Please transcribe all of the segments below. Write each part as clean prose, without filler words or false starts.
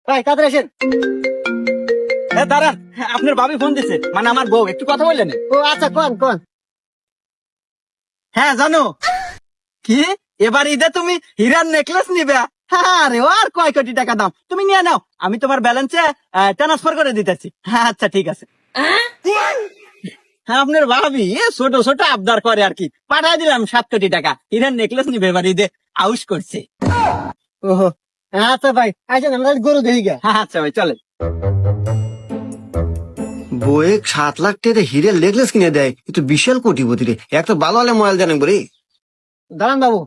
ভাই তাড়াতাড়ি আসেন। দাঁড়ান, আপনার ভাবি ফোন দিছে, মানে আমার বউ, একটু কথা বললেন। ও আচ্ছা, কোন কোন। হ্যাঁ জানো কি, এবার ঈদে তুমি হীরার নেকলেস নিবে? আরে ও আর কয় কোটি টাকা দাম, তুমি নিয়ে নাও, আমি তোমার ব্যালেন্সে ট্রান্সফার করে দিতেছি। হ্যাঁ আচ্ছা ঠিক আছে। হ্যাঁ আপনার ভাবি ছোট ছোট আবদার করে আর কি, পাঠাই দিলাম 7 কোটি টাকা, হীরার নেকলেস নিবে এবার ঈদে, আউশ করছে। ওহো, আচ্ছা ভাই আসেন, আমরা গরু দেখি গে। হ্যাঁ আচ্ছা ভাই চলে। বয়ে 7 লাখ টাকা হিরের নেকলেস কিনে দেয়, একটু বিশাল কোটিপতি রে। একটা ভালো হলে মোবাইল জানেন বলে। দাঁড়ান বাবু,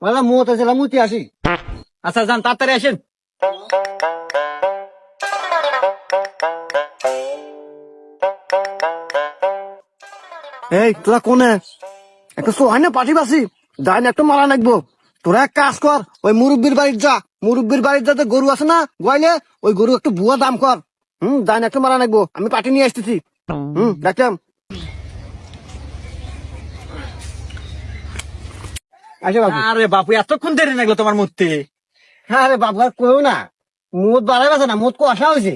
বললাম মুহূর্ত ছিলাম, মুতি আসি। আচ্ছা যান তাড়াতাড়ি আসেন। এই তোরা কোনে একটা সোহাই না পাঠি বাসি দাইন একটা মারা নাকবো। তোরা এক কাজ কর, ওই মুরব্বীর বাড়ির যা, মুরব্বীর বাড়ির যাতে গরু আছে না গোয়াইলে, ওই গরু একটু বুয়া দাম কর। দাইন একটা মারা নাকবো, আমি পাঠি নিয়ে আসতেছি। দেখলাম আসে বাবু। আরে বাপু এতক্ষণ দেরি লাগলো তোমার মূর্তি। হ্যাঁ রে বাবু, আর কইও না, মুদ বাড়াই গেছে না, মুদ কষা হয়েছে।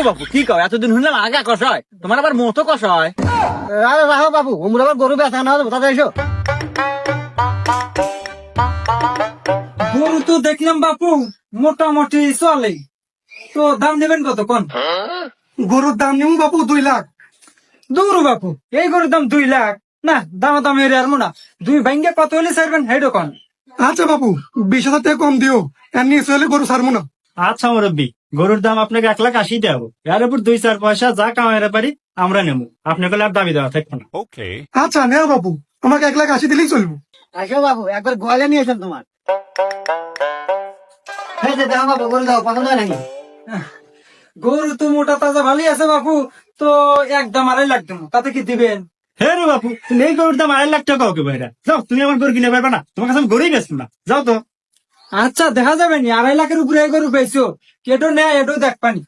বাপু কি কও, এতদিন শুনলাম আগা কষায়, তোমার আবার মতো কষায়। আরে রাখো বাবু, আমরা আবার গরু বেচা না হতো, তাতে এসো। গরু তো দেখলাম বাপু মোটামুটি চলে, তো দাম নেবেন কত কোন? গরুর দাম নিমু বাপু 2 লাখ। দূর বাপু, এই গরুর দাম 2 লাখ না, দাম দাম এর আর না, 2 ভাঙ্গে কত হলে ছাড়বেন হেডো কোন? আচ্ছা বাপু, 20,000 টাকা কম দিও, এর নিচে হলে গরু ছাড়বো না। আচ্ছা মুরব্বী, গরুর দাম আপনাকে 1,80,000 দেবো, এর উপর 2-4 পয়সা যা কামাইতে পারি আমরা নেবো, আপনাকে আর দাবি দেওয়া থাকবো না। আচ্ছা নেও বাপু, আমাকে 1,80,000 দিলেই চলবো। আসো বাবু, একবার গোয়ালে নিয়ে এসেন তোমার। এই যে দেখো বাবু, গরু দাও, পছন্দ হয় নাকি? গরু তো মোটা তাজা ভালোই আছে বাপু, তো একদম 2.5 লাখ দেবো, তাতে কি দিবেন? হ্যাঁ রে বাপু, তুমি এই গরুর দাম 2.5 লাখ টাকা ওকে বাইরা যাও, তুমি আমার গরু কিনে পারবে না, তোমার কাছে আমি গরুই বেচবো না, যাও তো। আচ্ছা দেখা যাবে নি, 2.5 লাখের উপরে এই গরু পেয়েছো, কেটো নেয় এটো দেখ পানি।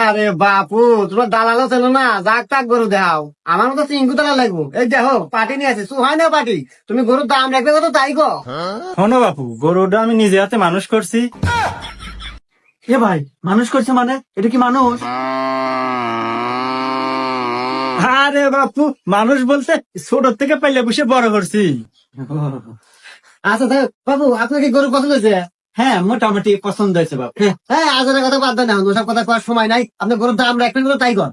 আরে বাপু, তোমার দালালও ছিল না, যাক তাক গরু দেখাও, আমার মতো চিঙ্কু দালাল লাগবো। এই দেখো পাটি নিয়ে আছে, সুহাই না পাটি, তুমি গরুর দাম রাখবে কত তাই গো। শোনো বাপু, গরুটা আমি নিজে হাতে মানুষ করছি। এ ভাই মানুষ করছে মানে, এটা কি মানুষ? আরে বাপু, মানুষ বলতে ছোট থেকে পাইলে বসে বড় করছি। আচ্ছা দেখ বাবু, আপনার কি গরু পছন্দ হয়েছে? হ্যাঁ মোটামুটি পছন্দ হয়েছে বাপু। হ্যাঁ, আজের কথা বাদ দেন, ওসব কথা করার সময় নাই, আপনার গরুর দাম রাখবেন কত তাই কর।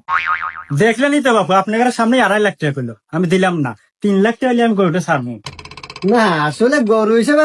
দেখলেনই তো বাপু, আপনার সামনে 2.5 লাখ টাকা করলো, আমি দিলাম না, 3 লাখ টাকা হলে আমি গরুটা ছাড়বো। না আসলে গরু হিসেবে